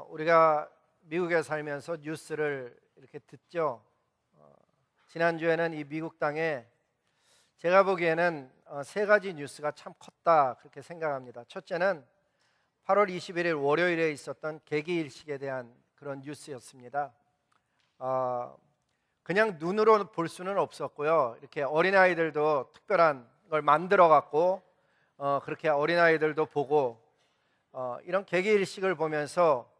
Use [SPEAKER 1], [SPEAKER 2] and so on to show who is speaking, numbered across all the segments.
[SPEAKER 1] 우리가 미국에 살면서 뉴스를 이렇게 듣죠. 지난주에는 이 미국 땅에 제가 보기에는 세 가지 뉴스가 참 컸다 그렇게 생각합니다. 첫째는 8월 21일 월요일에 있었던 개기일식에 대한 그런 뉴스였습니다. 그냥 눈으로 볼 수는 없었고요. 이렇게 어린아이들도 특별한 걸 만들어 갖고 그렇게 어린아이들도 보고 이런 개기일식을 보면서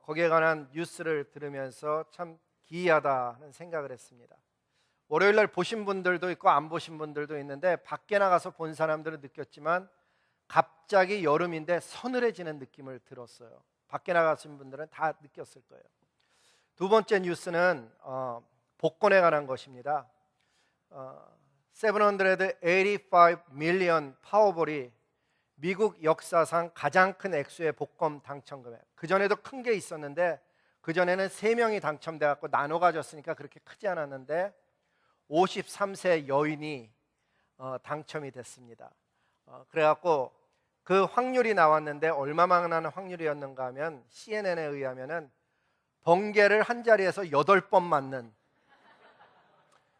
[SPEAKER 1] 거기에 관한 뉴스를 들으면서 참 기이하다 하는 생각을 했습니다. 월요일 날 보신 분들도 있고 안 보신 분들도 있는데 밖에 나가서 본 사람들은 느꼈지만 갑자기 여름인데 서늘해지는 느낌을 들었어요. 밖에 나가신 분들은 다 느꼈을 거예요. 두 번째 뉴스는 복권에 관한 것입니다. 785 밀리언 파워볼이 미국 역사상 가장 큰 액수의 복권 당첨 금액. 그전에도 큰 게 있었는데 그전에는 3명이 당첨돼 갖고 나눠 가졌으니까 그렇게 크지 않았는데 53세 여인이 당첨이 됐습니다. 그래 갖고 그 확률이 나왔는데 얼마만한 확률이었는가 하면 CNN에 의하면은 번개를 한 자리에서 8번 맞는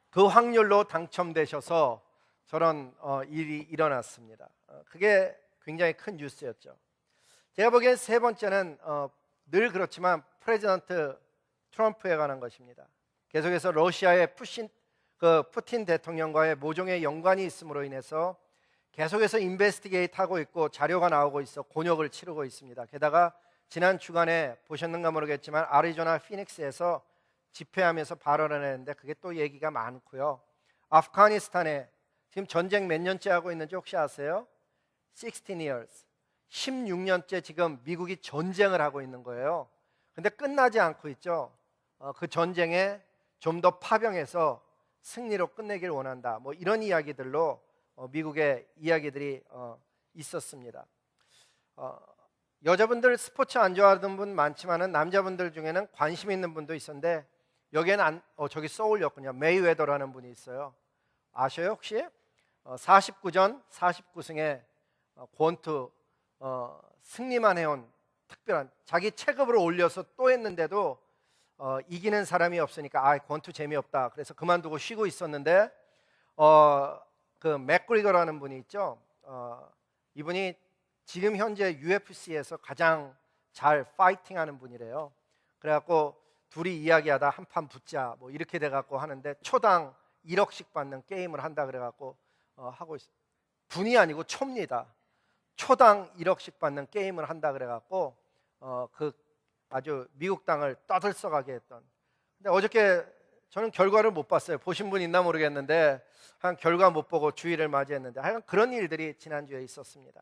[SPEAKER 1] 그 확률로 당첨되셔서 저런 일이 일어났습니다. 그게 굉장히 큰 뉴스였죠. 제가 보기엔 세 번째는 늘 그렇지만 프레지던트 트럼프에 관한 것입니다. 계속해서 러시아의 푸틴 대통령과의 모종의 연관이 있음으로 인해서 계속해서 인베스티게이트 하고 있고 자료가 나오고 있어 곤욕을 치르고 있습니다. 게다가 지난 주간에 보셨는가 모르겠지만 애리조나 피닉스에서 집회하면서 발언을 했는데 그게 또 얘기가 많고요. 아프가니스탄에 지금 전쟁 몇 년째 하고 있는지 혹시 아세요? 16 years, 16년째 지금 미국이 전쟁을 하고 있는 거예요. 근데 끝나지 않고 있죠. 그 전쟁에 좀 더 파병해서 승리로 끝내길 원한다. 뭐 이런 이야기들로 미국의 이야기들이 있었습니다. 여자분들 스포츠 안 좋아하는 분 많지만은 남자분들 중에는 관심 있는 분도 있었는데 여기에는 저기 써올렸군요. 메이웨더라는 분이 있어요. 아셔요 혹시? 49전 49승에 권투 승리만 해온 특별한 자기 체급을 올려서 또 했는데도 이기는 사람이 없으니까 권투 재미없다 그래서 그만두고 쉬고 있었는데 그 맥그리거라는 분이 있죠. 이분이 지금 현재 UFC에서 가장 잘 파이팅하는 분이래요. 그래갖고 둘이 이야기하다 한판 붙자 뭐 이렇게 돼갖고 하는데 초당 1억씩 받는 게임을 한다 그래갖고 하고 있어요. 분이 아니고 초입니다. 초당 1억씩 받는 게임을 한다 그래갖고 그 아주 미국 땅을 떠들썩하게 했던. 근데 어저께 저는 결과를 못 봤어요. 보신 분 있나 모르겠는데 한 결과 못 보고 주일을 맞이했는데 하여간 그런 일들이 지난주에 있었습니다.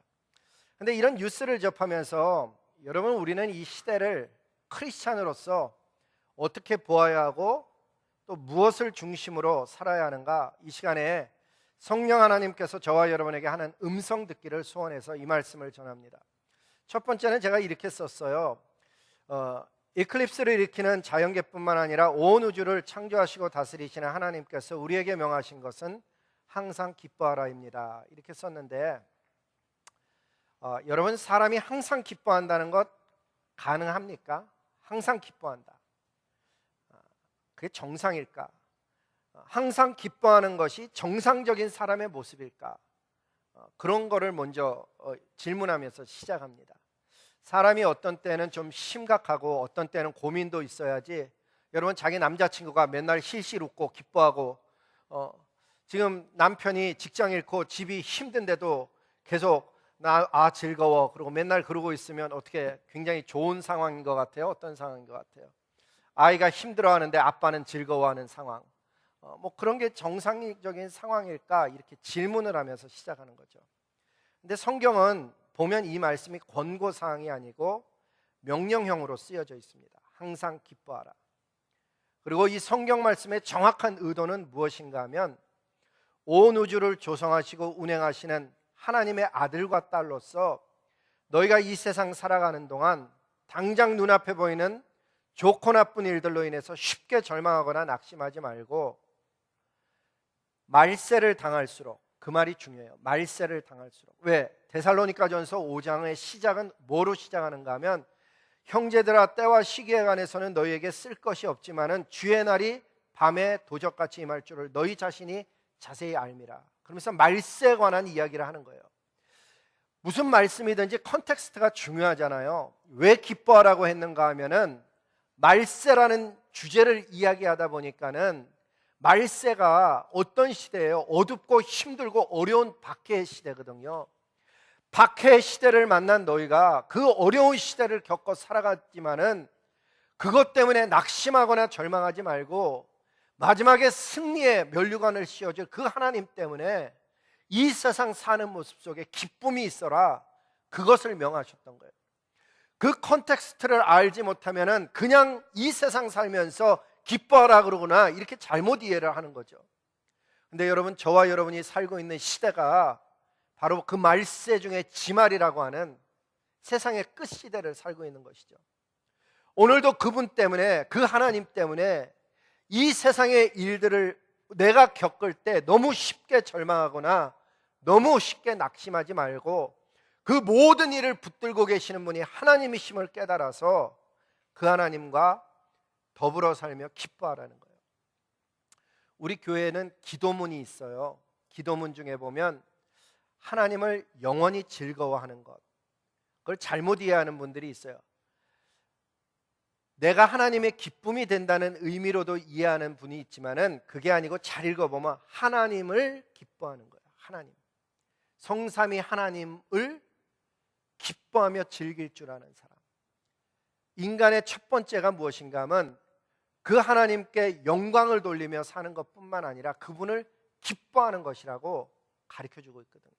[SPEAKER 1] 근데 이런 뉴스를 접하면서 여러분 우리는 이 시대를 크리스찬으로서 어떻게 보아야 하고 또 무엇을 중심으로 살아야 하는가 이 시간에 성령 하나님께서 저와 여러분에게 하는 음성 듣기를 소원해서 이 말씀을 전합니다. 첫 번째는 제가 이렇게 썼어요. 이클립스를 일으키는 자연계뿐만 아니라 온 우주를 창조하시고 다스리시는 하나님께서 우리에게 명하신 것은 항상 기뻐하라입니다. 이렇게 썼는데 여러분 사람이 항상 기뻐한다는 것 가능합니까? 항상 기뻐한다. 그게 정상일까? 항상 기뻐하는 것이 정상적인 사람의 모습일까? 그런 거를 먼저 질문하면서 시작합니다. 사람이 어떤 때는 좀 심각하고 어떤 때는 고민도 있어야지 여러분 자기 남자친구가 맨날 실실 웃고 기뻐하고 지금 남편이 직장 잃고 집이 힘든데도 계속 즐거워 그러고 맨날 그러고 있으면 어떻게 굉장히 좋은 상황인 것 같아요? 어떤 상황인 것 같아요? 아이가 힘들어하는데 아빠는 즐거워하는 상황 뭐 그런 게 정상적인 상황일까? 이렇게 질문을 하면서 시작하는 거죠. 근데 성경은 보면 이 말씀이 권고사항이 아니고 명령형으로 쓰여져 있습니다. 항상 기뻐하라. 그리고 이 성경 말씀의 정확한 의도는 무엇인가 하면 온 우주를 조성하시고 운행하시는 하나님의 아들과 딸로서 너희가 이 세상 살아가는 동안 당장 눈앞에 보이는 좋고 나쁜 일들로 인해서 쉽게 절망하거나 낙심하지 말고 말세를 당할수록 그 말이 중요해요. 말세를 당할수록 왜? 데살로니가전서 5장의 시작은 뭐로 시작하는가 하면 형제들아 때와 시기에 관해서는 너희에게 쓸 것이 없지만은 주의 날이 밤에 도적같이 임할 줄을 너희 자신이 자세히 알미라. 그러면서 말세에 관한 이야기를 하는 거예요. 무슨 말씀이든지 컨텍스트가 중요하잖아요. 왜 기뻐하라고 했는가 하면은 말세라는 주제를 이야기하다 보니까는 말세가 어떤 시대예요? 어둡고 힘들고 어려운 박해의 시대거든요. 박해의 시대를 만난 너희가 그 어려운 시대를 겪어 살아갔지만은 그것 때문에 낙심하거나 절망하지 말고 마지막에 승리의 면류관을 씌워줄 그 하나님 때문에 이 세상 사는 모습 속에 기쁨이 있어라, 그것을 명하셨던 거예요. 그 컨텍스트를 알지 못하면은 그냥 이 세상 살면서 기뻐하라 그러거나 이렇게 잘못 이해를 하는 거죠. 근데 여러분, 저와 여러분이 살고 있는 시대가 바로 그 말세 중에 지말이라고 하는 세상의 끝 시대를 살고 있는 것이죠. 오늘도 그분 때문에, 그 하나님 때문에 이 세상의 일들을 내가 겪을 때 너무 쉽게 절망하거나 너무 쉽게 낙심하지 말고 그 모든 일을 붙들고 계시는 분이 하나님이심을 깨달아서 그 하나님과 더불어 살며 기뻐하라는 거예요. 우리 교회에는 기도문이 있어요. 기도문 중에 보면 하나님을 영원히 즐거워하는 것, 그걸 잘못 이해하는 분들이 있어요. 내가 하나님의 기쁨이 된다는 의미로도 이해하는 분이 있지만은 그게 아니고 잘 읽어보면 하나님을 기뻐하는 거예요. 하나님, 성삼위 하나님을 기뻐하며 즐길 줄 아는 사람. 인간의 첫 번째가 무엇인가 하면 그 하나님께 영광을 돌리며 사는 것뿐만 아니라 그분을 기뻐하는 것이라고 가르쳐주고 있거든요.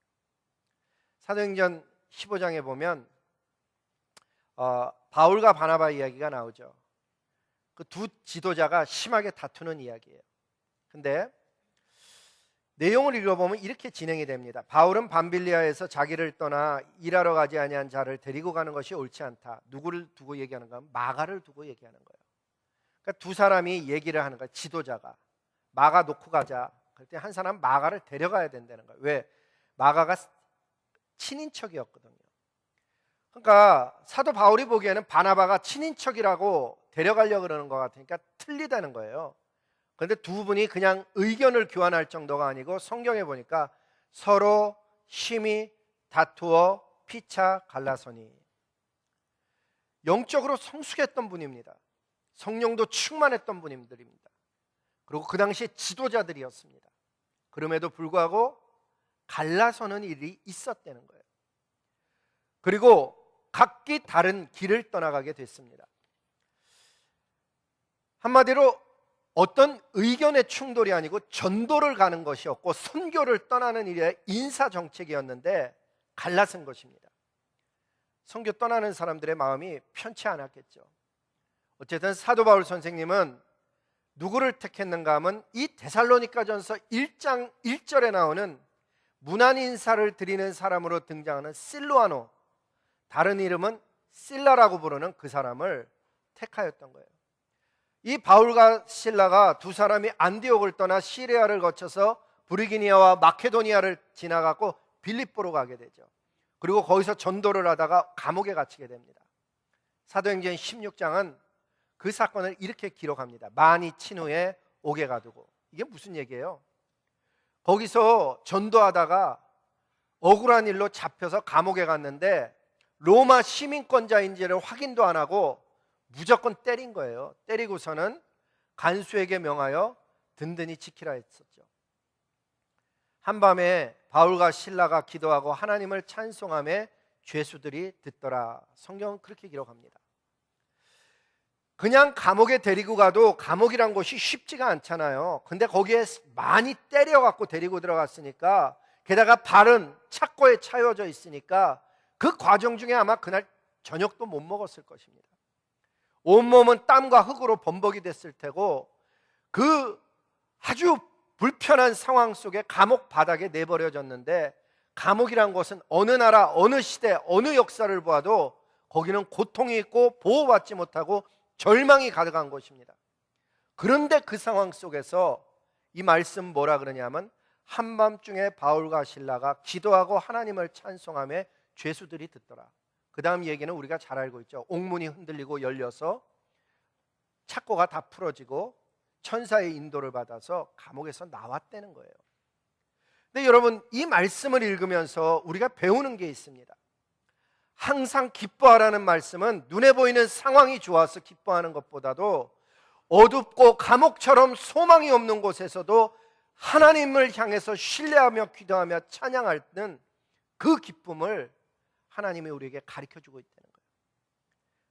[SPEAKER 1] 사도행전 15장에 보면 바울과 바나바 이야기가 나오죠. 그 두 지도자가 심하게 다투는 이야기예요. 근데 내용을 읽어보면 이렇게 진행이 됩니다. 바울은 밤빌리아에서 자기를 떠나 일하러 가지 아니한 자를 데리고 가는 것이 옳지 않다. 누구를 두고 얘기하는가? 마가를 두고 얘기하는 거예요. 그러니까 두 사람이 얘기를 하는 거예요. 지도자가 마가 놓고 가자. 그럴 때 한 사람 마가를 데려가야 된다는 거예요. 왜? 마가가 친인척이었거든요. 그러니까 사도 바울이 보기에는 바나바가 친인척이라고 데려가려고 그러는 것 같으니까 틀리다는 거예요. 그런데 두 분이 그냥 의견을 교환할 정도가 아니고 성경에 보니까 서로 심히 다투어 피차 갈라서니, 영적으로 성숙했던 분입니다. 성령도 충만했던 분들입니다. 그리고 그 당시에 지도자들이었습니다. 그럼에도 불구하고 갈라서는 일이 있었다는 거예요. 그리고 각기 다른 길을 떠나가게 됐습니다. 한마디로 어떤 의견의 충돌이 아니고 전도를 가는 것이었고 선교를 떠나는 일의 인사정책이었는데 갈라선 것입니다. 선교 떠나는 사람들의 마음이 편치 않았겠죠. 어쨌든 사도 바울 선생님은 누구를 택했는가 하면 이 데살로니가전서 1장 1절에 나오는 문안 인사를 드리는 사람으로 등장하는 실루아노, 다른 이름은 실라라고 부르는 그 사람을 택하였던 거예요. 이 바울과 실라가 두 사람이 안디옥을 떠나 시리아를 거쳐서 브리기니아와 마케도니아를 지나가고 빌립보로 가게 되죠. 그리고 거기서 전도를 하다가 감옥에 갇히게 됩니다. 사도행전 16장은 그 사건을 이렇게 기록합니다. 많이 친 후에 옥에 가두고. 이게 무슨 얘기예요? 거기서 전도하다가 억울한 일로 잡혀서 감옥에 갔는데 로마 시민권자인지를 확인도 안 하고 무조건 때린 거예요. 때리고서는 간수에게 명하여 든든히 지키라 했었죠. 한밤에 바울과 실라가 기도하고 하나님을 찬송하며 죄수들이 듣더라. 성경은 그렇게 기록합니다. 그냥 감옥에 데리고 가도 감옥이란 곳이 쉽지가 않잖아요. 근데 거기에 많이 때려갖고 데리고 들어갔으니까, 게다가 발은 착고에 차여져 있으니까 그 과정 중에 아마 그날 저녁도 못 먹었을 것입니다. 온몸은 땀과 흙으로 범벅이 됐을 테고 그 아주 불편한 상황 속에 감옥 바닥에 내버려졌는데, 감옥이란 곳은 어느 나라, 어느 시대, 어느 역사를 보아도 거기는 고통이 있고 보호받지 못하고 절망이 가득한 곳입니다. 그런데 그 상황 속에서 이 말씀 뭐라 그러냐면, 한밤중에 바울과 실라가 기도하고 하나님을 찬송하며 죄수들이 듣더라. 그 다음 얘기는 우리가 잘 알고 있죠. 옥문이 흔들리고 열려서 착고가 다 풀어지고 천사의 인도를 받아서 감옥에서 나왔다는 거예요. 근데 여러분, 이 말씀을 읽으면서 우리가 배우는 게 있습니다. 항상 기뻐하라는 말씀은 눈에 보이는 상황이 좋아서 기뻐하는 것보다도 어둡고 감옥처럼 소망이 없는 곳에서도 하나님을 향해서 신뢰하며 기도하며 찬양하는 그 기쁨을 하나님이 우리에게 가르쳐주고 있다는 거예요.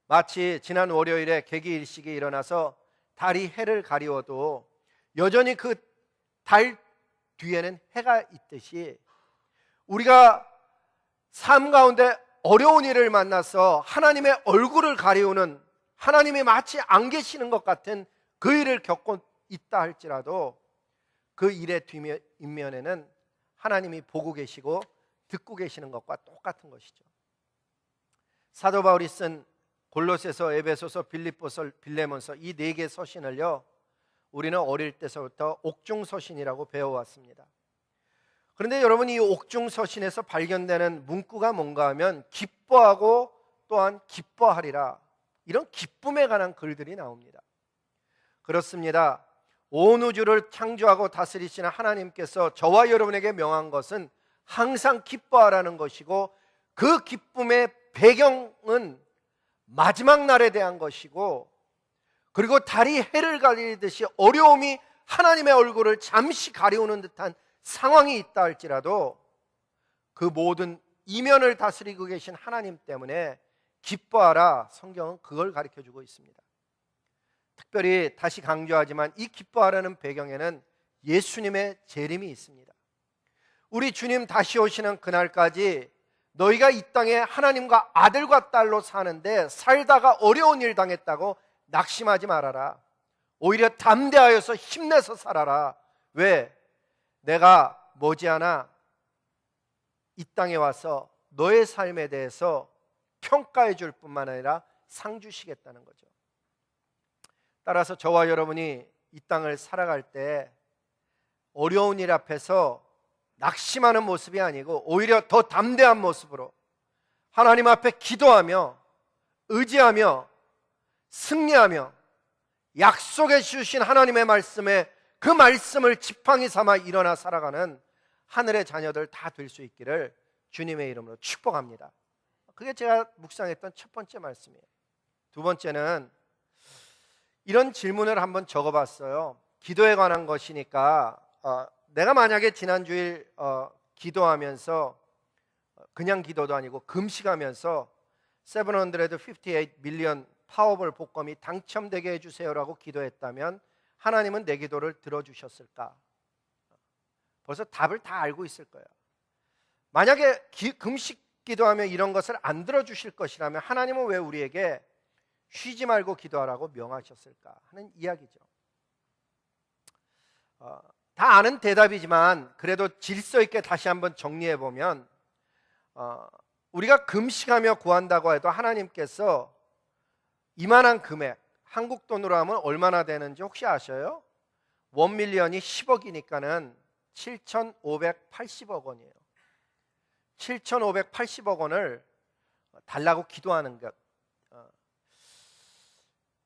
[SPEAKER 1] 마치 지난 월요일에 개기일식이 일어나서 달이 해를 가리워도 여전히 그 달 뒤에는 해가 있듯이 우리가 삶 가운데 어려운 일을 만나서 하나님의 얼굴을 가리우는, 하나님이 마치 안 계시는 것 같은 그 일을 겪고 있다 할지라도 그 일의 뒷면에는 하나님이 보고 계시고 듣고 계시는 것과 똑같은 것이죠. 사도 바울이 쓴 골로새서, 에베소서, 빌립보서, 빌레몬서 이 네 개 서신을요, 우리는 어릴 때서부터 옥중서신이라고 배워왔습니다. 그런데 여러분, 이 옥중서신에서 발견되는 문구가 뭔가 하면 기뻐하고 또한 기뻐하리라, 이런 기쁨에 관한 글들이 나옵니다. 그렇습니다. 온 우주를 창조하고 다스리시는 하나님께서 저와 여러분에게 명한 것은 항상 기뻐하라는 것이고, 그 기쁨의 배경은 마지막 날에 대한 것이고, 그리고 달이 해를 가리듯이 어려움이 하나님의 얼굴을 잠시 가리우는 듯한 상황이 있다 할지라도 그 모든 이면을 다스리고 계신 하나님 때문에 기뻐하라, 성경은 그걸 가르쳐주고 있습니다. 특별히 다시 강조하지만 이 기뻐하라는 배경에는 예수님의 재림이 있습니다. 우리 주님 다시 오시는 그날까지 너희가 이 땅에 하나님과 아들과 딸로 사는데 살다가 어려운 일 당했다고 낙심하지 말아라. 오히려 담대하여서 힘내서 살아라. 왜? 내가 머지않아 이 땅에 와서 너의 삶에 대해서 평가해 줄 뿐만 아니라 상 주시겠다는 거죠. 따라서 저와 여러분이 이 땅을 살아갈 때 어려운 일 앞에서 낙심하는 모습이 아니고 오히려 더 담대한 모습으로 하나님 앞에 기도하며 의지하며 승리하며 약속해 주신 하나님의 말씀에 그 말씀을 지팡이 삼아 일어나 살아가는 하늘의 자녀들 다 될 수 있기를 주님의 이름으로 축복합니다. 그게 제가 묵상했던 첫 번째 말씀이에요. 두 번째는 이런 질문을 한번 적어봤어요. 기도에 관한 것이니까 내가 만약에 지난주일 기도하면서 그냥 기도도 아니고 금식하면서 758 밀리언 파워볼 복권이 당첨되게 해주세요라고 기도했다면 하나님은 내 기도를 들어주셨을까? 벌써 답을 다 알고 있을 거예요. 만약에 금식 기도하며 이런 것을 안 들어주실 것이라면 하나님은 왜 우리에게 쉬지 말고 기도하라고 명하셨을까 하는 이야기죠. 다 아는 대답이지만 그래도 질서 있게 다시 한번 정리해 보면 우리가 금식하며 구한다고 해도 하나님께서 이만한 금액, 한국 돈으로 하면 얼마나 되는지 혹시 아셔요? 1밀리언이 10억이니까는 7,580억 원이에요. 7,580억 원을 달라고 기도하는 것,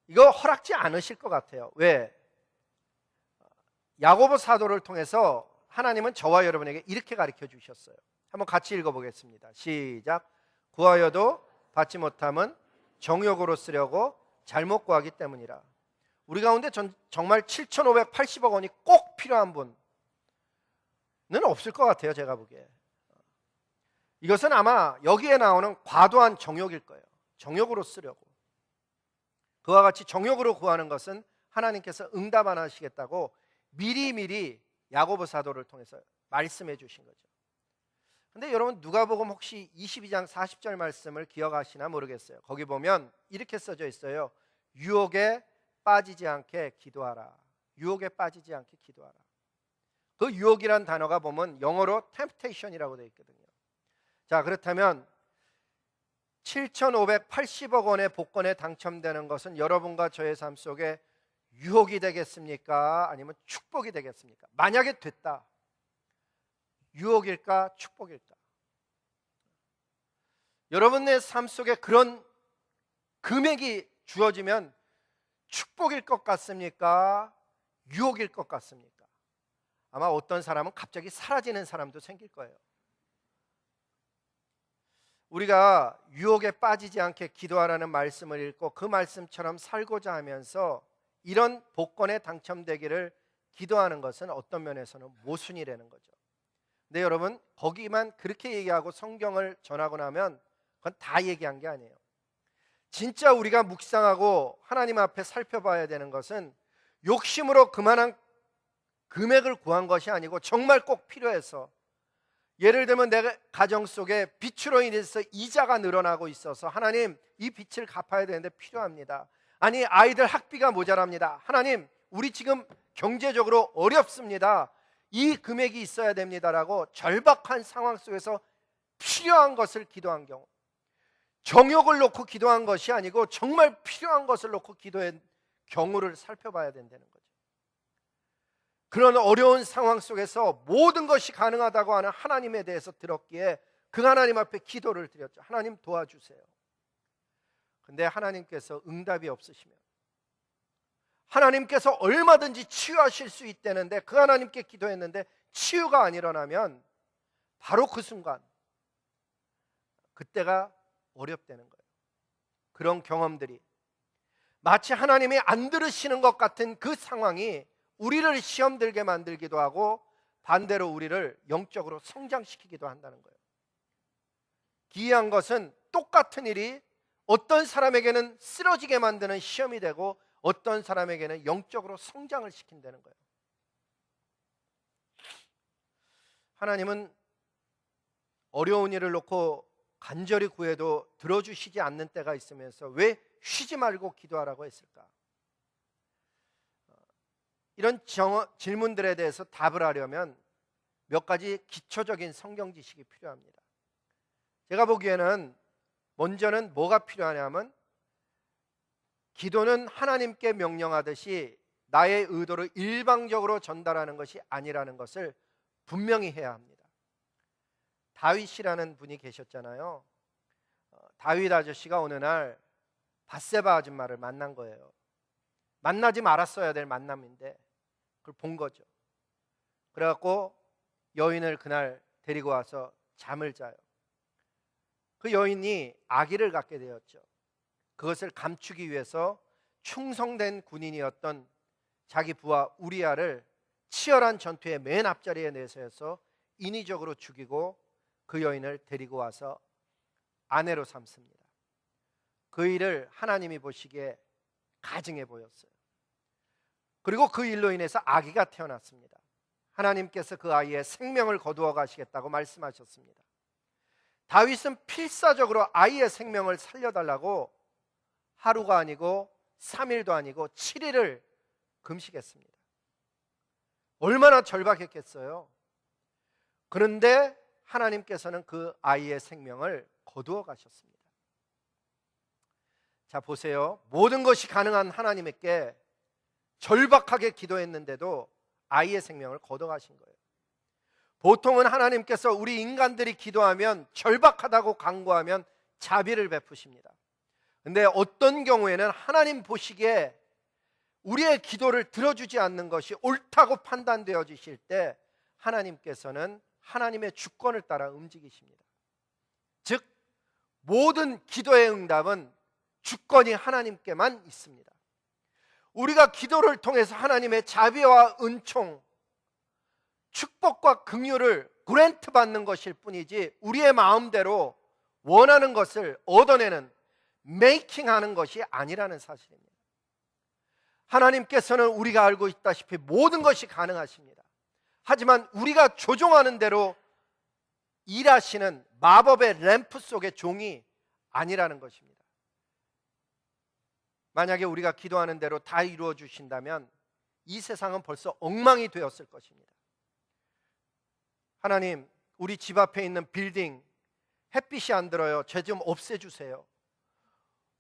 [SPEAKER 1] 이거 허락지 않으실 것 같아요. 왜? 야고보 사도를 통해서 하나님은 저와 여러분에게 이렇게 가르쳐 주셨어요. 한번 같이 읽어보겠습니다. 시작. 구하여도 받지 못함은 정욕으로 쓰려고 잘못 구하기 때문이라. 우리 가운데 정말 7,580억 원이 꼭 필요한 분은 없을 것 같아요. 제가 보기에 이것은 아마 여기에 나오는 과도한 정욕일 거예요. 정욕으로 쓰려고. 그와 같이 정욕으로 구하는 것은 하나님께서 응답 안 하시겠다고 미리미리 야고보 사도를 통해서 말씀해 주신 거죠. 근데 여러분 누가복음 혹시 22장 40절 말씀을 기억하시나 모르겠어요. 거기 보면 이렇게 써져 있어요. 유혹에 빠지지 않게 기도하라. 유혹에 빠지지 않게 기도하라. 그 유혹이란 단어가 보면 영어로 temptation이라고 되어 있거든요. 자, 그렇다면 7,580억 원의 복권에 당첨되는 것은 여러분과 저의 삶 속에 유혹이 되겠습니까? 아니면 축복이 되겠습니까? 만약에 됐다. 유혹일까? 축복일까? 여러분의 삶 속에 그런 금액이 주어지면 축복일 것 같습니까? 유혹일 것 같습니까? 아마 어떤 사람은 갑자기 사라지는 사람도 생길 거예요. 우리가 유혹에 빠지지 않게 기도하라는 말씀을 읽고 그 말씀처럼 살고자 하면서 이런 복권에 당첨되기를 기도하는 것은 어떤 면에서는 모순이라는 거죠. 근데 여러분, 거기만 그렇게 얘기하고 성경을 전하고 나면 그건 다 얘기한 게 아니에요. 진짜 우리가 묵상하고 하나님 앞에 살펴봐야 되는 것은 욕심으로 그만한 금액을 구한 것이 아니고 정말 꼭 필요해서, 예를 들면 내 가정 속에 빚으로 인해서 이자가 늘어나고 있어서 하나님, 이 빚을 갚아야 되는데 필요합니다. 아니, 아이들 학비가 모자랍니다. 하나님, 우리 지금 경제적으로 어렵습니다. 이 금액이 있어야 됩니다라고 절박한 상황 속에서 필요한 것을 기도한 경우, 정욕을 놓고 기도한 것이 아니고 정말 필요한 것을 놓고 기도한 경우를 살펴봐야 된다는 거죠. 그런 어려운 상황 속에서 모든 것이 가능하다고 하는 하나님에 대해서 들었기에 그 하나님 앞에 기도를 드렸죠. 하나님 도와주세요. 근데 하나님께서 응답이 없으시면, 하나님께서 얼마든지 치유하실 수 있다는데 그 하나님께 기도했는데 치유가 안 일어나면 바로 그 순간, 그때가 어렵다는 거예요. 그런 경험들이 마치 하나님이 안 들으시는 것 같은 그 상황이 우리를 시험 들게 만들기도 하고 반대로 우리를 영적으로 성장시키기도 한다는 거예요. 기이한 것은 똑같은 일이 어떤 사람에게는 쓰러지게 만드는 시험이 되고 어떤 사람에게는 영적으로 성장을 시킨다는 거예요. 하나님은 어려운 일을 놓고 간절히 구해도 들어주시지 않는 때가 있으면서 왜 쉬지 말고 기도하라고 했을까? 이런 질문들에 대해서 답을 하려면 몇 가지 기초적인 성경 지식이 필요합니다. 제가 보기에는 먼저는 뭐가 필요하냐면, 기도는 하나님께 명령하듯이 나의 의도를 일방적으로 전달하는 것이 아니라는 것을 분명히 해야 합니다. 다윗이라는 분이 계셨잖아요. 다윗 아저씨가 어느 날 밧세바 아줌마를 만난 거예요. 만나지 말았어야 될 만남인데 그걸 본 거죠. 그래갖고 여인을 그날 데리고 와서 잠을 자요. 그 여인이 아기를 갖게 되었죠. 그것을 감추기 위해서 충성된 군인이었던 자기 부하 우리아를 치열한 전투의 맨 앞자리에 내세워서 인위적으로 죽이고 그 여인을 데리고 와서 아내로 삼습니다. 그 일을 하나님이 보시기에 가증해 보였어요. 그리고 그 일로 인해서 아기가 태어났습니다. 하나님께서 그 아이의 생명을 거두어 가시겠다고 말씀하셨습니다. 다윗은 필사적으로 아이의 생명을 살려달라고 하루가 아니고 3일도 아니고 7일을 금식했습니다. 얼마나 절박했겠어요. 그런데 하나님께서는 그 아이의 생명을 거두어 가셨습니다. 자, 보세요. 모든 것이 가능한 하나님께 절박하게 기도했는데도 아이의 생명을 거둬 가신 거예요. 보통은 하나님께서 우리 인간들이 기도하면, 절박하다고 간구하면 자비를 베푸십니다. 근데 어떤 경우에는 하나님 보시기에 우리의 기도를 들어주지 않는 것이 옳다고 판단되어지실 때 하나님께서는 하나님의 주권을 따라 움직이십니다. 즉, 모든 기도의 응답은 주권이 하나님께만 있습니다. 우리가 기도를 통해서 하나님의 자비와 은총, 축복과 긍휼을 그랜트 받는 것일 뿐이지 우리의 마음대로 원하는 것을 얻어내는, 메이킹하는 것이 아니라는 사실입니다. 하나님께서는 우리가 알고 있다시피 모든 것이 가능하십니다. 하지만 우리가 조종하는 대로 일하시는 마법의 램프 속의 종이 아니라는 것입니다. 만약에 우리가 기도하는 대로 다 이루어 주신다면 이 세상은 벌써 엉망이 되었을 것입니다. 하나님, 우리 집 앞에 있는 빌딩 햇빛이 안 들어요. 쟤 좀 없애주세요.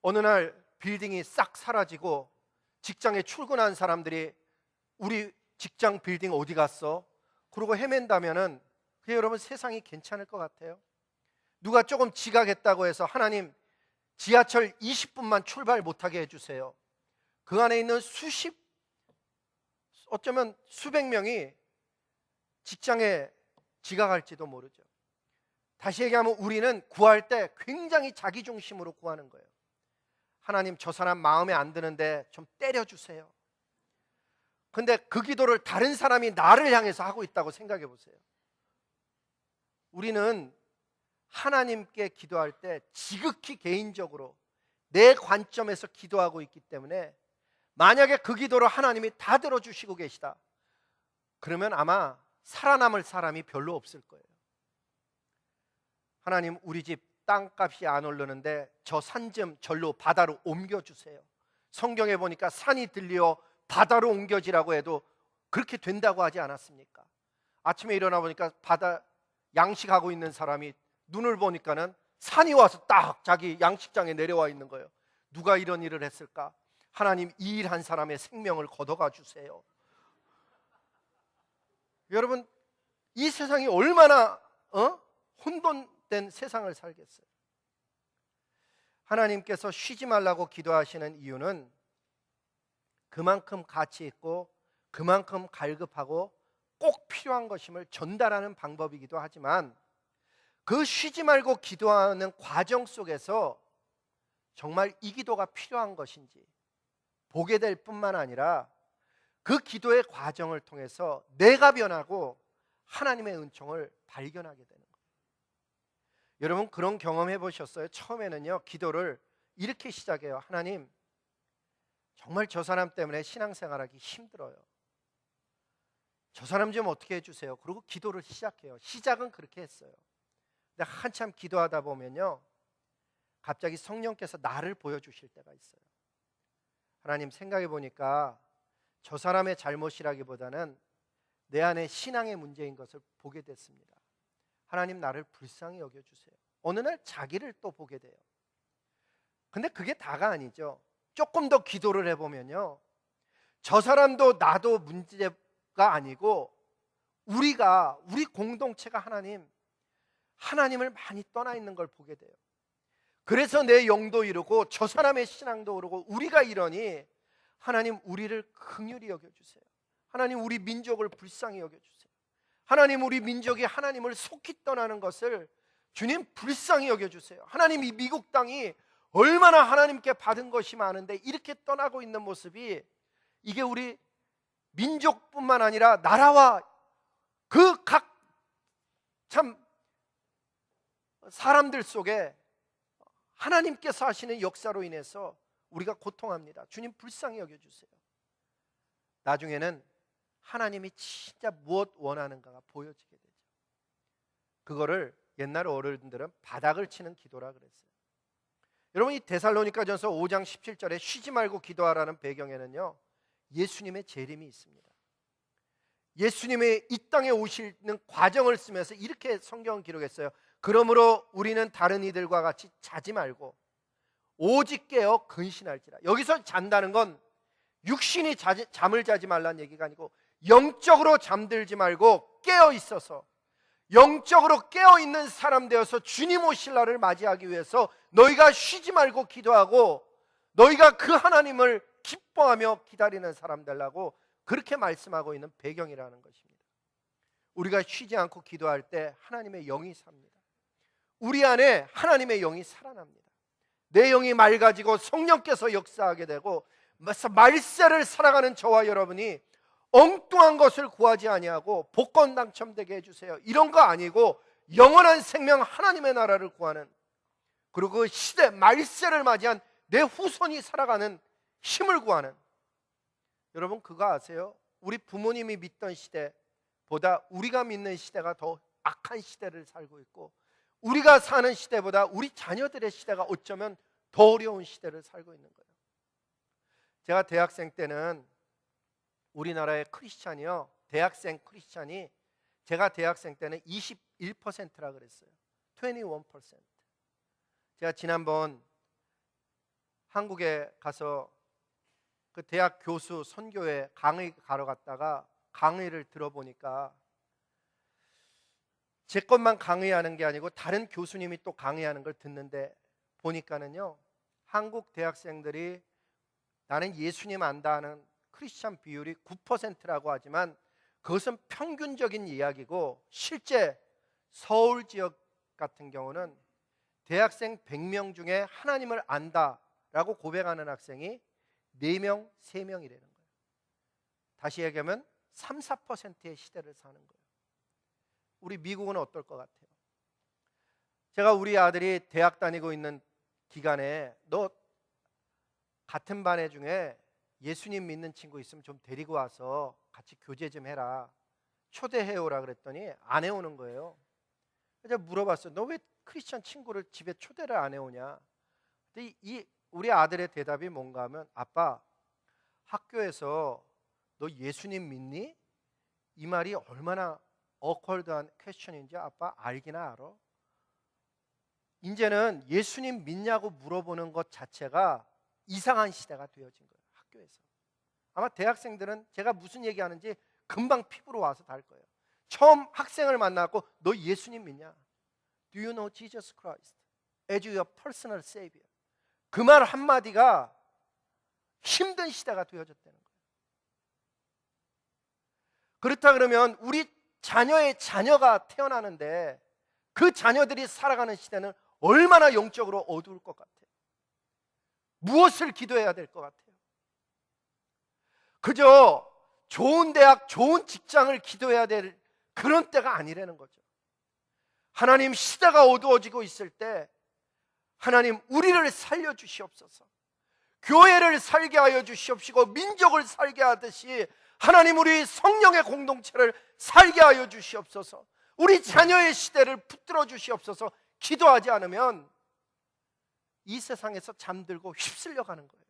[SPEAKER 1] 어느 날 빌딩이 싹 사라지고 직장에 출근한 사람들이 우리 직장 빌딩 어디 갔어? 그러고 헤맨다면은, 그게 여러분 세상이 괜찮을 것 같아요? 누가 조금 지각했다고 해서 하나님 지하철 20분만 출발 못하게 해주세요. 그 안에 있는 어쩌면 수백 명이 직장에 지각할지도 모르죠. 다시 얘기하면 우리는 구할 때 굉장히 자기중심으로 구하는 거예요. 하나님, 저 사람 마음에 안 드는데 좀 때려주세요. 근데 그 기도를 다른 사람이 나를 향해서 하고 있다고 생각해 보세요. 우리는 하나님께 기도할 때 지극히 개인적으로 내 관점에서 기도하고 있기 때문에 만약에 그 기도를 하나님이 다 들어주시고 계시다, 그러면 아마 살아남을 사람이 별로 없을 거예요. 하나님, 우리 집 땅값이 안 오르는데 저 산 좀 절로 바다로 옮겨주세요. 성경에 보니까 산이 들려 바다로 옮겨지라고 해도 그렇게 된다고 하지 않았습니까? 아침에 일어나 보니까 바다 양식하고 있는 사람이 눈을 보니까는 산이 와서 딱 자기 양식장에 내려와 있는 거예요. 누가 이런 일을 했을까? 하나님, 이 일 한 사람의 생명을 걷어가 주세요. 여러분, 이 세상이 얼마나 혼돈된 세상을 살겠어요. 하나님께서 쉬지 말라고 기도하시는 이유는 그만큼 가치 있고 그만큼 갈급하고 꼭 필요한 것임을 전달하는 방법이기도 하지만, 그 쉬지 말고 기도하는 과정 속에서 정말 이 기도가 필요한 것인지 보게 될 뿐만 아니라 그 기도의 과정을 통해서 내가 변하고 하나님의 은총을 발견하게 되는 거예요. 여러분, 그런 경험 해보셨어요? 처음에는요, 기도를 이렇게 시작해요. 하나님, 정말 저 사람 때문에 신앙생활하기 힘들어요. 저 사람 좀 어떻게 해주세요. 그리고 기도를 시작해요. 시작은 그렇게 했어요. 근데 한참 기도하다 보면요, 갑자기 성령께서 나를 보여주실 때가 있어요. 하나님, 생각해 보니까 저 사람의 잘못이라기보다는 내 안에 신앙의 문제인 것을 보게 됐습니다. 하나님, 나를 불쌍히 여겨주세요. 어느 날 자기를 또 보게 돼요. 근데 그게 다가 아니죠. 조금 더 기도를 해보면요, 저 사람도 나도 문제가 아니고 우리 공동체가 하나님을 많이 떠나 있는 걸 보게 돼요. 그래서 내 영도 이르고 저 사람의 신앙도 오르고 우리가 이러니 하나님, 우리를 긍휼히 여겨주세요. 하나님, 우리 민족을 불쌍히 여겨주세요. 하나님, 우리 민족이 하나님을 속히 떠나는 것을 주님 불쌍히 여겨주세요. 하나님, 이 미국 땅이 얼마나 하나님께 받은 것이 많은데 이렇게 떠나고 있는 모습이, 이게 우리 민족뿐만 아니라 나라와 그 각 참 사람들 속에 하나님께서 하시는 역사로 인해서 우리가 고통합니다. 주님 불쌍히 여겨주세요. 나중에는 하나님이 진짜 무엇 원하는가가 보여지게 되죠. 그거를 옛날 어른들은 바닥을 치는 기도라 그랬어요. 여러분, 이 데살로니가전서 5장 17절에 쉬지 말고 기도하라는 배경에는요, 예수님의 재림이 있습니다. 예수님의 이 땅에 오시는 과정을 쓰면서 이렇게 성경은 기록했어요. 그러므로 우리는 다른 이들과 같이 자지 말고 오직 깨어 근신할지라. 여기서 잔다는 건 육신이 잠을 자지 말라는 얘기가 아니고 영적으로 잠들지 말고 깨어 있어서, 영적으로 깨어 있는 사람 되어서 주님 오실 날을 맞이하기 위해서 너희가 쉬지 말고 기도하고 너희가 그 하나님을 기뻐하며 기다리는 사람 되려고 그렇게 말씀하고 있는 배경이라는 것입니다. 우리가 쉬지 않고 기도할 때 하나님의 영이 삽니다. 우리 안에 하나님의 영이 살아납니다. 내 영이 맑아지고 성령께서 역사하게 되고, 말세를 살아가는 저와 여러분이 엉뚱한 것을 구하지 아니하고 복권 당첨되게 해주세요, 이런 거 아니고 영원한 생명 하나님의 나라를 구하는, 그리고 그 시대 말세를 맞이한 내 후손이 살아가는 힘을 구하는, 여러분 그거 아세요? 우리 부모님이 믿던 시대보다 우리가 믿는 시대가 더 악한 시대를 살고 있고, 우리가 사는 시대보다 우리 자녀들의 시대가 어쩌면 더 어려운 시대를 살고 있는 거예요. 제가 대학생 때는 우리나라의 크리스찬이요, 대학생 크리스찬이 제가 대학생 때는 21%라 그랬어요. 21%. 제가 지난번 한국에 가서 그 대학 교수 선교회 강의 가러 갔다가 강의를 들어보니까 제 것만 강의하는 게 아니고 다른 교수님이 또 강의하는 걸 듣는데 보니까는요, 한국 대학생들이 나는 예수님 안다 하는 크리스찬 비율이 9%라고 하지만 그것은 평균적인 이야기고, 실제 서울 지역 같은 경우는 대학생 100명 중에 하나님을 안다라고 고백하는 학생이 4명, 3명이라는 거예요. 다시 얘기하면 3, 4%의 시대를 사는 거예요. 우리 미국은 어떨 것 같아요? 제가 우리 아들이 대학 다니고 있는 기간에 너 같은 반 애 중에 예수님 믿는 친구 있으면 좀 데리고 와서 같이 교제 좀 해라, 초대해오라 그랬더니 안 해오는 거예요. 제가 물어봤어요. 너 왜 크리스찬 친구를 집에 초대를 안 해오냐? 근데 우리 아들의 대답이 뭔가 하면, 아빠, 학교에서 너 예수님 믿니? 이 말이 얼마나 어컬드한 퀘스천인지 아빠 알기나 알아? 이제는 예수님 믿냐고 물어보는 것 자체가 이상한 시대가 되어진 거예요, 학교에서. 아마 대학생들은 제가 무슨 얘기하는지 금방 피부로 와서 다 알 거예요. 처음 학생을 만나고 너 예수님 믿냐? Do you know Jesus Christ as your personal savior? 그 말 한마디가 힘든 시대가 되어졌다는 거예요. 그렇다 그러면 우리 자녀의 자녀가 태어나는데 그 자녀들이 살아가는 시대는 얼마나 영적으로 어두울 것 같아요. 무엇을 기도해야 될 것 같아요? 그저 좋은 대학, 좋은 직장을 기도해야 될 그런 때가 아니라는 거죠. 하나님, 시대가 어두워지고 있을 때 하나님 우리를 살려주시옵소서. 교회를 살게 하여 주시옵시고 민족을 살게 하듯이 하나님 우리 성령의 공동체를 살게 하여 주시옵소서. 우리 자녀의 시대를 붙들어 주시옵소서. 기도하지 않으면 이 세상에서 잠들고 휩쓸려 가는 거예요.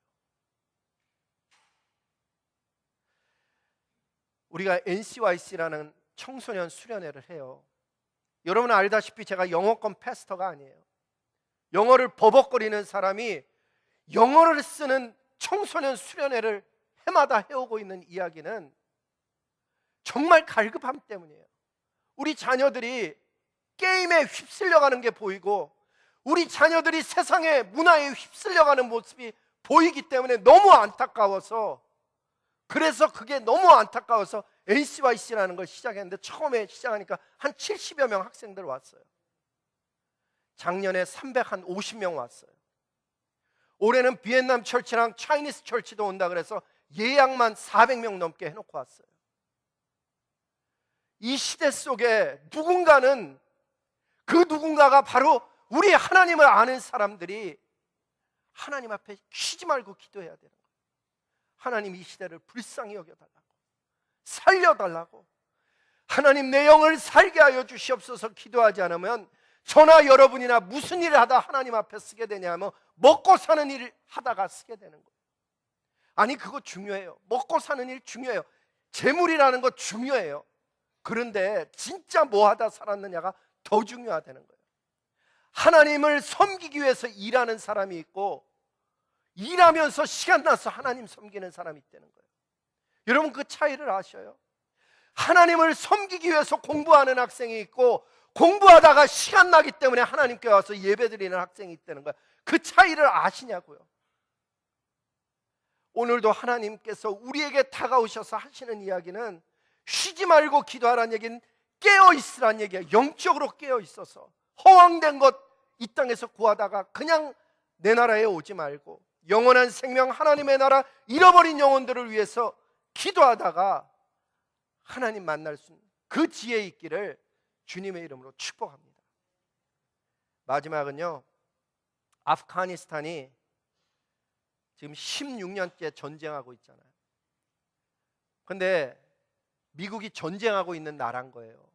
[SPEAKER 1] 우리가 NCYC라는 청소년 수련회를 해요. 여러분 알다시피 제가 영어권 패스터가 아니에요. 영어를 버벅거리는 사람이 영어를 쓰는 청소년 수련회를 해마다 해오고 있는 이야기는 정말 갈급함 때문이에요. 우리 자녀들이 게임에 휩쓸려가는 게 보이고 우리 자녀들이 세상의 문화에 휩쓸려가는 모습이 보이기 때문에 너무 안타까워서, 그래서 그게 너무 안타까워서 NCYC라는 걸 시작했는데, 처음에 시작하니까 한 70여 명 학생들 왔어요. 작년에 350명 왔어요. 올해는 비엔남 철치랑 차이니스 철치도 온다 그래서 예약만 400명 넘게 해놓고 왔어요. 이 시대 속에 누군가는, 그 누군가가 바로 우리 하나님을 아는 사람들이 하나님 앞에 쉬지 말고 기도해야 되는 거예요. 하나님 이 시대를 불쌍히 여겨달라고, 살려달라고, 하나님 내 영을 살게 하여 주시옵소서 기도하지 않으면 저나 여러분이나 무슨 일을 하다 하나님 앞에 쓰게 되냐면 먹고 사는 일을 하다가 쓰게 되는 거예요. 아니 그거 중요해요. 먹고 사는 일 중요해요. 재물이라는 거 중요해요. 그런데 진짜 뭐 하다 살았느냐가 더 중요하다는 거예요. 하나님을 섬기기 위해서 일하는 사람이 있고 일하면서 시간 나서 하나님 섬기는 사람이 있다는 거예요. 여러분 그 차이를 아셔요? 하나님을 섬기기 위해서 공부하는 학생이 있고 공부하다가 시간 나기 때문에 하나님께 와서 예배드리는 학생이 있다는 거예요. 그 차이를 아시냐고요? 오늘도 하나님께서 우리에게 다가오셔서 하시는 이야기는 쉬지 말고 기도하라는 얘기는 깨어있으라는 얘기예요. 영적으로 깨어있어서 허황된 것 이 땅에서 구하다가 그냥 내 나라에 오지 말고 영원한 생명 하나님의 나라 잃어버린 영혼들을 위해서 기도하다가 하나님 만날 수 있는 그 지혜 있기를 주님의 이름으로 축복합니다. 마지막은요, 아프가니스탄이 지금 16년째 전쟁하고 있잖아요. 근데 미국이 전쟁하고 있는 나라인 거예요.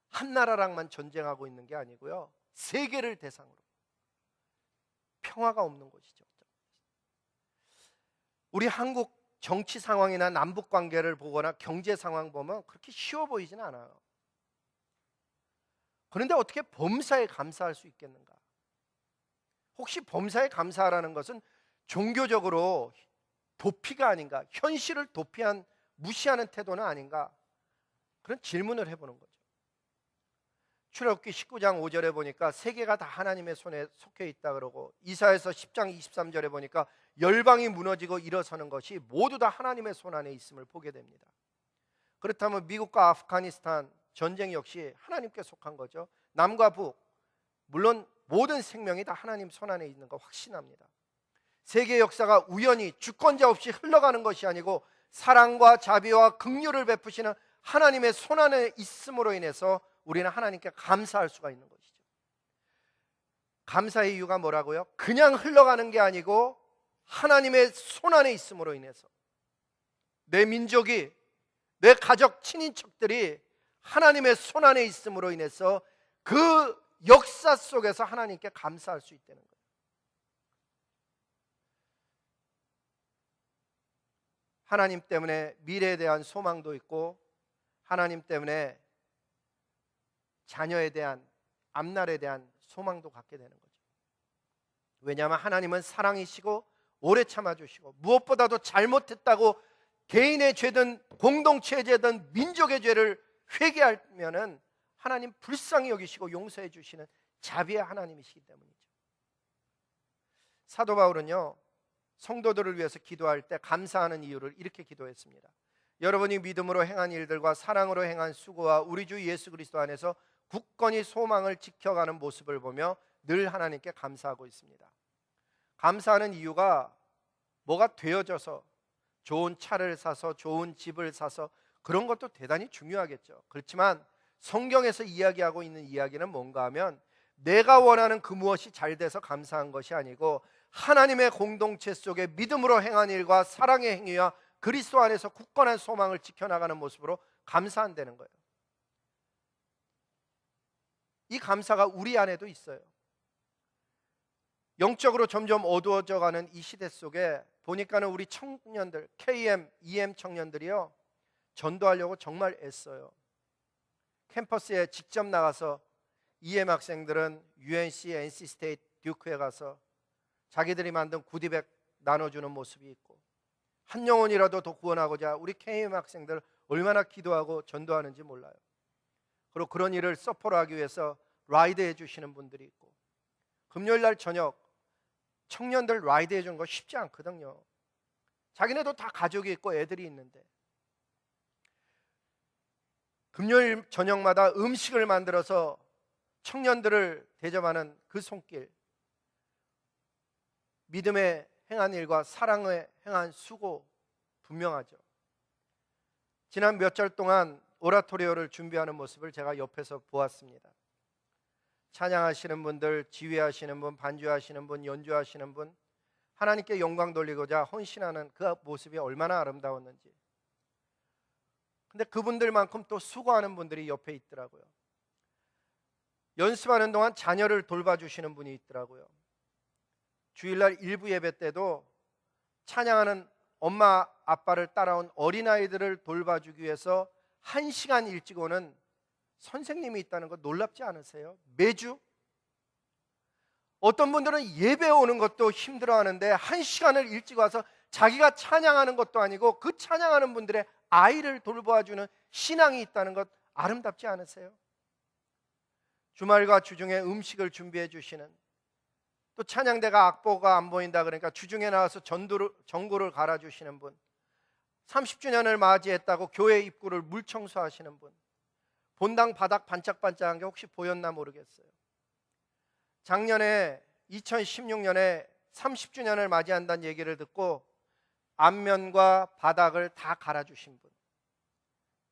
[SPEAKER 1] 한 나라랑만 전쟁하고 있는 게 아니고요, 세계를 대상으로 평화가 없는 곳이죠. 우리 한국 정치 상황이나 남북 관계를 보거나 경제 상황 보면 그렇게 쉬워 보이진 않아요. 그런데 어떻게 범사에 감사할 수 있겠는가? 혹시 범사에 감사하라는 것은 종교적으로 도피가 아닌가? 현실을 무시하는 태도는 아닌가? 그런 질문을 해보는 거죠. 출애굽기 19장 5절에 보니까 세계가 다 하나님의 손에 속해 있다 그러고, 이사야서 10장 23절에 보니까 열방이 무너지고 일어서는 것이 모두 다 하나님의 손 안에 있음을 보게 됩니다. 그렇다면 미국과 아프가니스탄 전쟁 역시 하나님께 속한 거죠. 남과 북, 물론 모든 생명이 다 하나님 손 안에 있는 거 확신합니다. 세계 역사가 우연히 주권자 없이 흘러가는 것이 아니고 사랑과 자비와 긍휼을 베푸시는 하나님의 손 안에 있음으로 인해서 우리는 하나님께 감사할 수가 있는 것이죠. 감사의 이유가 뭐라고요? 그냥 흘러가는 게 아니고 하나님의 손 안에 있음으로 인해서 내 민족이, 내 가족, 친인척들이 하나님의 손 안에 있음으로 인해서 그 역사 속에서 하나님께 감사할 수 있다는 거예요. 하나님 때문에 미래에 대한 소망도 있고, 하나님 때문에 자녀에 대한, 앞날에 대한 소망도 갖게 되는 거죠. 왜냐하면 하나님은 사랑이시고 오래 참아주시고, 무엇보다도 잘못했다고 개인의 죄든 공동체의 죄든 민족의 죄를 회개하면은 하나님 불쌍히 여기시고 용서해 주시는 자비의 하나님이시기 때문이죠. 사도 바울은요, 성도들을 위해서 기도할 때 감사하는 이유를 이렇게 기도했습니다. 여러분이 믿음으로 행한 일들과 사랑으로 행한 수고와 우리 주 예수 그리스도 안에서 굳건히 소망을 지켜가는 모습을 보며 늘 하나님께 감사하고 있습니다. 감사하는 이유가 뭐가 되어져서, 좋은 차를 사서 좋은 집을 사서 그런 것도 대단히 중요하겠죠. 그렇지만 성경에서 이야기하고 있는 이야기는 뭔가 하면 내가 원하는 그 무엇이 잘 돼서 감사한 것이 아니고 하나님의 공동체 속에 믿음으로 행한 일과 사랑의 행위와 그리스도 안에서 굳건한 소망을 지켜나가는 모습으로 감사한다는 거예요. 이 감사가 우리 안에도 있어요. 영적으로 점점 어두워져가는 이 시대 속에 보니까는 우리 청년들, KM, EM 청년들이요, 전도하려고 정말 애써요. 캠퍼스에 직접 나가서 EM 학생들은 UNC, NC스테이트, 듀크에 가서 자기들이 만든 구디백 나눠주는 모습이 있고, 한 영혼이라도 더 구원하고자 우리 KM 학생들 얼마나 기도하고 전도하는지 몰라요. 그리고 그런 일을 서포트하기 위해서 라이드 해주시는 분들이 있고, 금요일날 저녁 청년들 라이드 해주는 거 쉽지 않거든요. 자기네도 다 가족이 있고 애들이 있는데 금요일 저녁마다 음식을 만들어서 청년들을 대접하는 그 손길, 믿음에 행한 일과 사랑에 행한 수고 분명하죠. 지난 몇 절 동안 오라토리오를 준비하는 모습을 제가 옆에서 보았습니다. 찬양하시는 분들, 지휘하시는 분, 반주하시는 분, 연주하시는 분, 하나님께 영광 돌리고자 헌신하는 그 모습이 얼마나 아름다웠는지. 근데 그분들만큼 또 수고하는 분들이 옆에 있더라고요. 연습하는 동안 자녀를 돌봐주시는 분이 있더라고요. 주일날 일부 예배 때도 찬양하는 엄마 아빠를 따라온 어린아이들을 돌봐주기 위해서 1시간 일찍 오는 선생님이 있다는 거 놀랍지 않으세요? 매주? 어떤 분들은 예배 오는 것도 힘들어하는데 1시간을 일찍 와서 자기가 찬양하는 것도 아니고 그 찬양하는 분들의 아이를 돌봐주는 신앙이 있다는 것 아름답지 않으세요? 주말과 주중에 음식을 준비해 주시는, 또 찬양대가 악보가 안 보인다 그러니까 주중에 나와서 전구를 갈아주시는 분, 30주년을 맞이했다고 교회 입구를 물 청소하시는 분, 본당 바닥 반짝반짝한 게 혹시 보였나 모르겠어요. 작년에 2016년에 30주년을 맞이한다는 얘기를 듣고 앞면과 바닥을 다 갈아주신 분,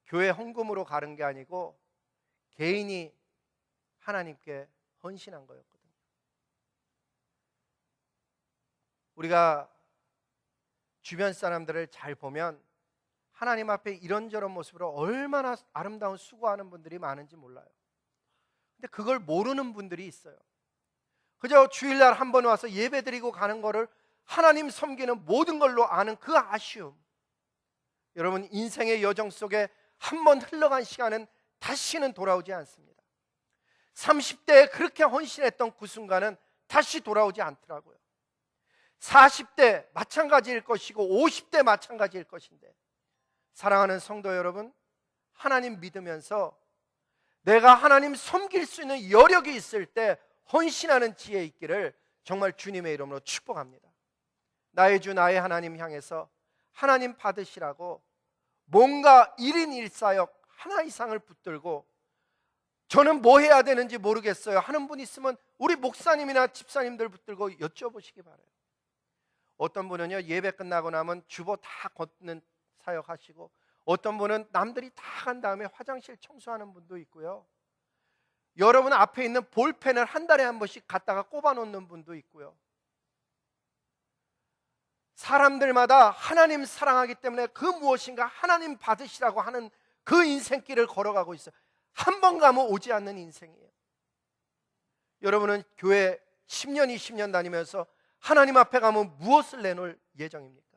[SPEAKER 1] 교회 헌금으로 가른 게 아니고 개인이 하나님께 헌신한 거였거든요. 우리가 주변 사람들을 잘 보면 하나님 앞에 이런저런 모습으로 얼마나 아름다운 수고하는 분들이 많은지 몰라요. 근데 그걸 모르는 분들이 있어요. 그저 주일날 한 번 와서 예배드리고 가는 거를 하나님 섬기는 모든 걸로 아는 그 아쉬움. 여러분, 인생의 여정 속에 한 번 흘러간 시간은 다시는 돌아오지 않습니다. 30대에 그렇게 헌신했던 그 순간은 다시 돌아오지 않더라고요. 40대 마찬가지일 것이고 50대 마찬가지일 것인데, 사랑하는 성도 여러분, 하나님 믿으면서 내가 하나님 섬길 수 있는 여력이 있을 때 헌신하는 지혜 있기를 정말 주님의 이름으로 축복합니다. 나의 주 나의 하나님 향해서 하나님 받으시라고 뭔가 1인 1사역 하나 이상을 붙들고 저는 뭐 해야 되는지 모르겠어요 하는 분 있으면 우리 목사님이나 집사님들 붙들고 여쭤보시기 바라요. 어떤 분은요, 예배 끝나고 나면 주보 다 걷는 사역하시고, 어떤 분은 남들이 다 간 다음에 화장실 청소하는 분도 있고요, 여러분 앞에 있는 볼펜을 한 달에 한 번씩 갖다가 꼽아 놓는 분도 있고요. 사람들마다 하나님 사랑하기 때문에 그 무엇인가 하나님 받으시라고 하는 그 인생길을 걸어가고 있어요. 한 번 가면 오지 않는 인생이에요. 여러분은 교회 10년 20년 다니면서 하나님 앞에 가면 무엇을 내놓을 예정입니까?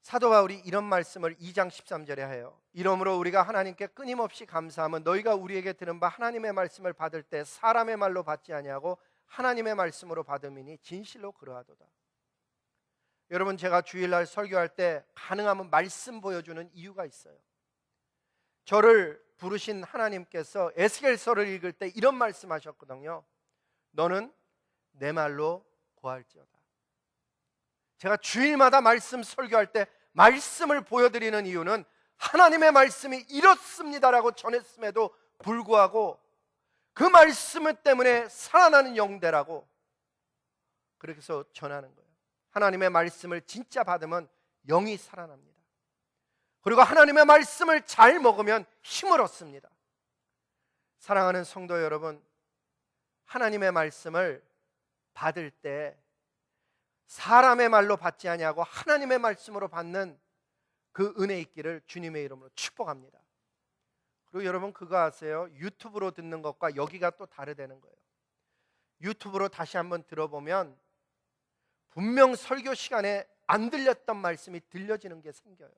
[SPEAKER 1] 사도 바울이 이런 말씀을 2장 13절에 해요. 이러므로 우리가 하나님께 끊임없이 감사하면 너희가 우리에게 들은 바 하나님의 말씀을 받을 때 사람의 말로 받지 아니하고 하나님의 말씀으로 받음이니 진실로 그러하도다. 여러분, 제가 주일날 설교할 때 가능하면 말씀 보여주는 이유가 있어요. 저를 부르신 하나님께서 에스겔서를 읽을 때 이런 말씀하셨거든요. 너는 내 말로 고할지어다. 제가 주일마다 말씀 설교할 때 말씀을 보여드리는 이유는 하나님의 말씀이 이렇습니다라고 전했음에도 불구하고 그 말씀 때문에 살아나는 영되라고 그렇게 해서 전하는 거예요. 하나님의 말씀을 진짜 받으면 영이 살아납니다. 그리고 하나님의 말씀을 잘 먹으면 힘을 얻습니다. 사랑하는 성도 여러분, 하나님의 말씀을 받을 때 사람의 말로 받지 아니하고 하나님의 말씀으로 받는 그 은혜 있기를 주님의 이름으로 축복합니다. 그리고 여러분 그거 아세요? 유튜브로 듣는 것과 여기가 또 다르다는 거예요. 유튜브로 다시 한번 들어보면 분명 설교 시간에 안 들렸던 말씀이 들려지는 게 생겨요.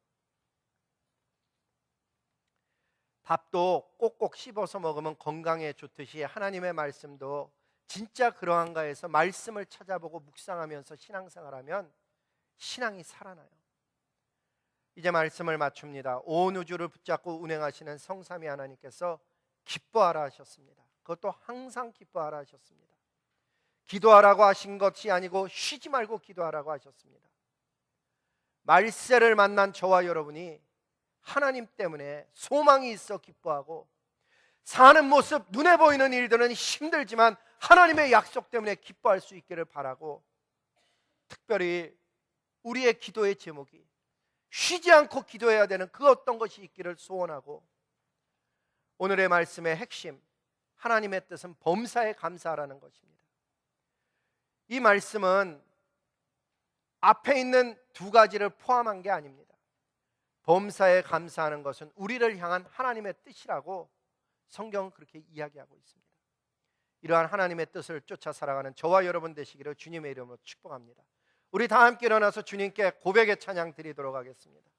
[SPEAKER 1] 밥도 꼭꼭 씹어서 먹으면 건강에 좋듯이 하나님의 말씀도 진짜 그러한가 해서 말씀을 찾아보고 묵상하면서 신앙생활하면 신앙이 살아나요. 이제 말씀을 맞춥니다. 온 우주를 붙잡고 운행하시는 성삼위 하나님께서 기뻐하라 하셨습니다. 그것도 항상 기뻐하라 하셨습니다. 기도하라고 하신 것이 아니고 쉬지 말고 기도하라고 하셨습니다. 말세를 만난 저와 여러분이 하나님 때문에 소망이 있어 기뻐하고, 사는 모습 눈에 보이는 일들은 힘들지만 하나님의 약속 때문에 기뻐할 수 있기를 바라고, 특별히 우리의 기도의 제목이 쉬지 않고 기도해야 되는 그 어떤 것이 있기를 소원하고, 오늘의 말씀의 핵심, 하나님의 뜻은 범사에 감사하라는 것입니다. 이 말씀은 앞에 있는 두 가지를 포함한 게 아닙니다. 범사에 감사하는 것은 우리를 향한 하나님의 뜻이라고 성경은 그렇게 이야기하고 있습니다. 이러한 하나님의 뜻을 쫓아 살아가는 저와 여러분 되시기를 주님의 이름으로 축복합니다. 우리 다 함께 일어나서 주님께 고백의 찬양 드리도록 하겠습니다.